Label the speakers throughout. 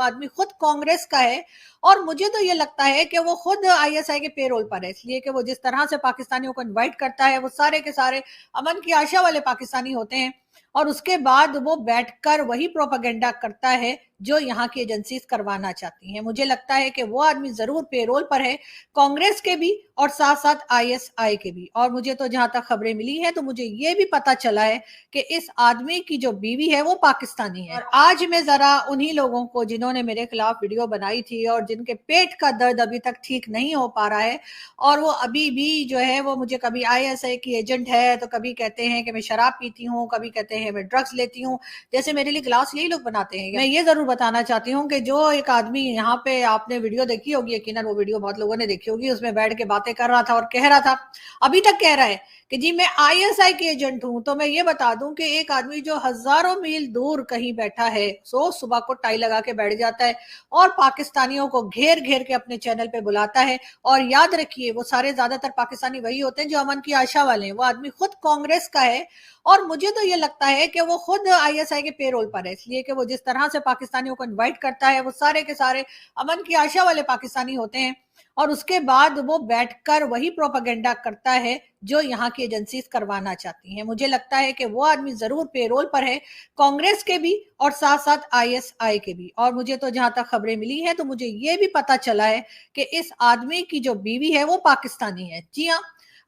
Speaker 1: वो आदमी खुद कांग्रेस का है और मुझे तो ये लगता है कि वो खुद आईएसआई के पेरोल पर है, इसलिए कि वो जिस तरह से पाकिस्तानियों को इनवाइट करता है वो सारे के सारे अमन की आशा वाले पाकिस्तानी होते हैं और उसके बाद वो बैठकर वही प्रोपेगेंडा करता है जो यहाँ की एजेंसीज करवाना चाहती हैं। मुझे लगता है कि वो आदमी जरूर पेरोल पर है, कांग्रेस के भी और साथ साथ आईएसआई के भी। और मुझे तो जहां तक खबरें मिली है तो मुझे ये भी पता चला है कि इस आदमी की जो बीवी है वो पाकिस्तानी है। और आज मैं जरा उन्हीं लोगों को जिन्होंने मेरे खिलाफ वीडियो बनाई थी और जिनके पेट का दर्द अभी तक ठीक नहीं हो पा रहा है और वो अभी भी जो है वो मुझे कभी आईएसआई की एजेंट है तो कभी कहते हैं कि मैं शराब पीती हूँ, कभी कहते हैं मैं ड्रग्स लेती हूँ, जैसे मेरे लिए क्लास यही लोग बनाते हैं। मैं ये जरूर बताना चाहती हूँ कि जो एक आदमी यहाँ पे आपने वीडियो देखी होगी, यकीनन वो वीडियो बहुत लोगों ने देखी होगी, उसमें बैठ के बातें कर रहा था और कह रहा था, अभी तक कह रहा है कि जी मैं आईएसआई की एजेंट हूं। तो मैं ये बता दूं कि एक आदमी जो हजारों मील दूर कहीं बैठा है, सो सुबह को टाई लगा के बैठ जाता है और पाकिस्तानियों को घेर घेर के अपने चैनल पे बुलाता है। और याद रखिए वो सारे ज्यादातर पाकिस्तानी वही होते हैं जो अमन की आशा वाले हैं। वो आदमी खुद कांग्रेस का है और मुझे तो ये लगता है कि वो खुद आईएसआई के पेरोल पर है, इसलिए कि वो जिस तरह से पाकिस्तानियों को इनवाइट करता है वो सारे के सारे अमन की आशा वाले पाकिस्तानी होते हैं और उसके बाद वो बैठकर वही प्रोपेगेंडा करता है जो यहाँ की एजेंसीज करवाना चाहती हैं। मुझे लगता है कि वो आदमी जरूर पेरोल पर है, कांग्रेस के भी और साथ साथ आईएसआई के भी। और मुझे तो जहां तक खबरें मिली है तो मुझे ये भी पता चला है कि इस आदमी की जो बीवी है वो पाकिस्तानी है। जी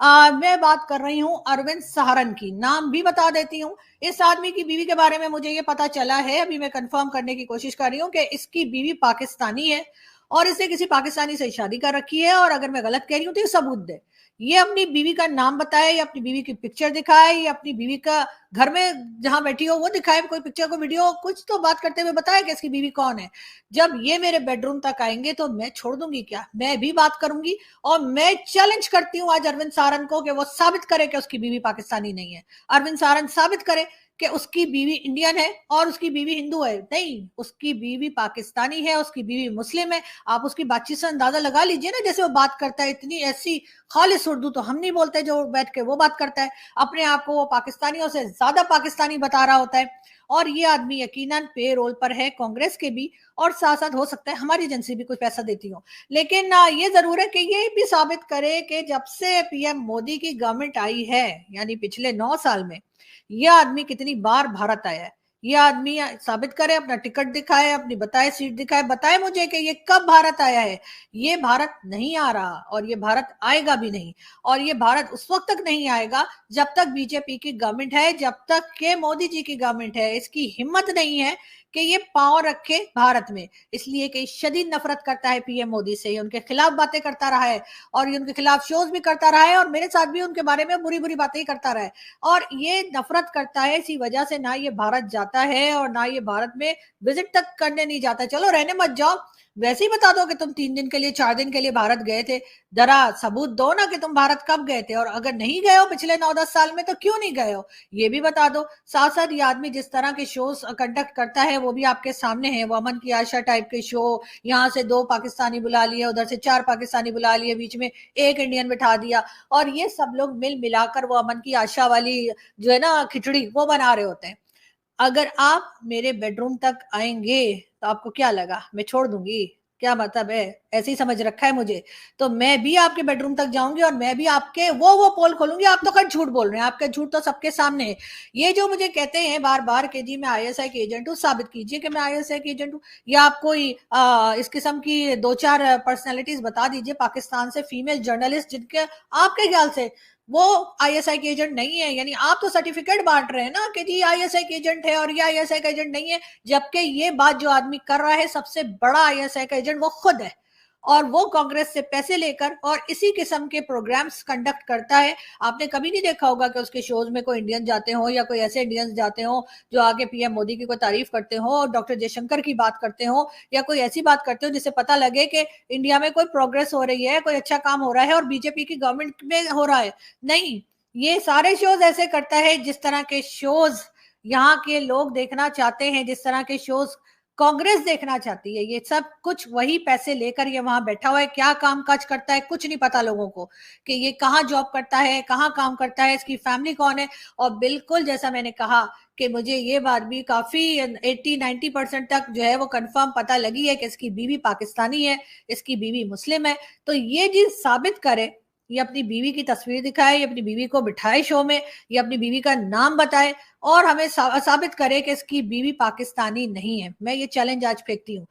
Speaker 1: हाँ, मैं बात कर रही हूँ अरविंद सहारन की। नाम भी बता देती हूँ, इस आदमी की बीवी के बारे में मुझे ये पता चला है, अभी मैं कंफर्म करने की कोशिश कर रही हूँ कि इसकी बीवी पाकिस्तानी है और इसने किसी पाकिस्तानी से शादी कर रखी है। और अगर मैं गलत कह रही हूँ तो ये सबूत दे, ये अपनी बीवी का नाम बताए या अपनी बीवी की पिक्चर दिखाए या अपनी बीवी का घर में जहां बैठी हो वो दिखाए, कोई पिक्चर को वीडियो कुछ तो बात करते हुए बताए कि इसकी बीवी कौन है। जब ये मेरे बेडरूम तक आएंगे तो मैं छोड़ दूंगी क्या, मैं भी बात करूंगी। और मैं चैलेंज करती हूँ आज अरविंद सारन को कि वो साबित करे कि उसकी बीवी पाकिस्तानी नहीं है। अरविंद सारन साबित करे कि उसकी बीवी इंडियन है और उसकी बीवी हिंदू है। नहीं, उसकी बीवी पाकिस्तानी है, उसकी बीवी मुस्लिम है। आप उसकी बातचीत से अंदाजा लगा लीजिए ना, जैसे वो बात करता है इतनी ऐसी खालिस उर्दू तो हम नहीं बोलते जो बैठ के वो बात करता है। अपने आप को वो पाकिस्तानियों से ज्यादा पाकिस्तानी बता रहा होता है। और ये आदमी यकीनन पे रोल पर है कांग्रेस के भी और साथ साथ हो सकता है हमारी एजेंसी भी कुछ पैसा देती हो। लेकिन ये जरूर है कि ये भी साबित करे कि जब से पीएम मोदी की गवर्नमेंट आई है यानी पिछले 9 साल में यह आदमी कितनी बार भारत आया है। ये आदमी साबित करे, अपना टिकट दिखाए, अपनी बताए सीट दिखाए, बताए मुझे कि ये कब भारत आया है। ये भारत नहीं आ रहा और ये भारत आएगा भी नहीं। और ये भारत उस वक्त तक नहीं आएगा जब तक बीजेपी की गवर्नमेंट है, जब तक के मोदी जी की गवर्नमेंट है। इसकी हिम्मत नहीं है कि ये पांव रखे भारत में, इसलिए कि शदीद नफरत करता है पीएम मोदी से, उनके खिलाफ बातें करता रहा है और ये उनके खिलाफ शोज भी करता रहा है और मेरे साथ भी उनके बारे में बुरी बुरी बातें ही करता रहा है। और ये नफरत करता है, इसी वजह से ना ये भारत जाता है और ना ये भारत में विजिट तक करने नहीं जाता। चलो रहने मत जाओ, वैसे ही बता दो कि तुम 3 दिन के लिए 4 दिन के लिए भारत गए थे, जरा सबूत दो ना कि तुम भारत कब गए थे और अगर नहीं गए हो पिछले 9-10 साल में तो क्यों नहीं गए हो, ये भी बता दो। साथ साथ ये आदमी जिस तरह के शोज कंडक्ट करता है वो भी आपके सामने है। वो अमन की आशा टाइप के शो, यहाँ से 2 पाकिस्तानी बुला लिए, उधर से 4 पाकिस्तानी बुला लिए, बीच में एक इंडियन बिठा दिया और ये सब लोग मिल मिलाकर वो अमन की आशा वाली जो है ना खिचड़ी वो बना रहे होते हैं। अगर आप मेरे बेडरूम तक आएंगे तो आपको क्या लगा मैं छोड़ दूंगी, क्या मतलब है, ऐसे ही समझ रखा है मुझे। तो मैं भी आपके बेडरूम तक जाऊंगी और मैं भी आपके वो पोल खोलूंगी। आप तो खैर झूठ बोल रहे हैं, आपके झूठ तो सबके सामने है। ये जो मुझे कहते हैं बार बार कि जी मैं आईएसआई की एजेंट हूँ, साबित कीजिए कि मैं आईएसआई की एजेंट हूँ। या आप कोई इस किस्म की 2-4 पर्सनैलिटीज बता दीजिए पाकिस्तान से, फीमेल जर्नलिस्ट जिनके आपके ख्याल से वो आईएसआई के एजेंट नहीं है। यानी आप तो सर्टिफिकेट बांट रहे हैं ना कि जी आईएसआई के एजेंट है और ये आईएसआई का एजेंट नहीं है, जबकि ये बात जो आदमी कर रहा है सबसे बड़ा आईएसआई का एजेंट वो खुद है और वो कांग्रेस से पैसे लेकर और इसी किस्म के प्रोग्राम्स कंडक्ट करता है। आपने कभी नहीं देखा होगा कि उसके शोज में कोई इंडियन जाते हो या कोई ऐसे इंडियंस जाते हो जो आगे पीएम मोदी की कोई तारीफ करते हो और डॉक्टर जयशंकर की बात करते हो या कोई ऐसी बात करते हो जिससे पता लगे कि इंडिया में कोई प्रोग्रेस हो रही है, कोई अच्छा काम हो रहा है और बीजेपी की गवर्नमेंट में हो रहा है। नहीं, ये सारे शोज ऐसे करता है जिस तरह के शोज यहाँ के लोग देखना चाहते हैं, जिस तरह के शोज कांग्रेस देखना चाहती है, ये सब कुछ वही पैसे लेकर ये वहां बैठा हुआ है, क्या काम काज करता है कुछ नहीं पता लोगों को, कि ये कहाँ जॉब करता है, कहाँ काम करता है, इसकी फैमिली कौन है। और बिल्कुल जैसा मैंने कहा कि मुझे ये बात भी काफी 80-90% तक जो है वो कंफर्म पता लगी है कि इसकी बीवी पाकिस्तानी है, इसकी बीवी मुस्लिम है। तो ये चीज साबित करे, ये अपनी बीवी की तस्वीर दिखाए, ये अपनी बीवी को बिठाए शो में, ये अपनी बीवी का नाम बताए और हमें साबित करे कि इसकी बीवी पाकिस्तानी नहीं है। मैं ये चैलेंज आज फेंकती हूँ।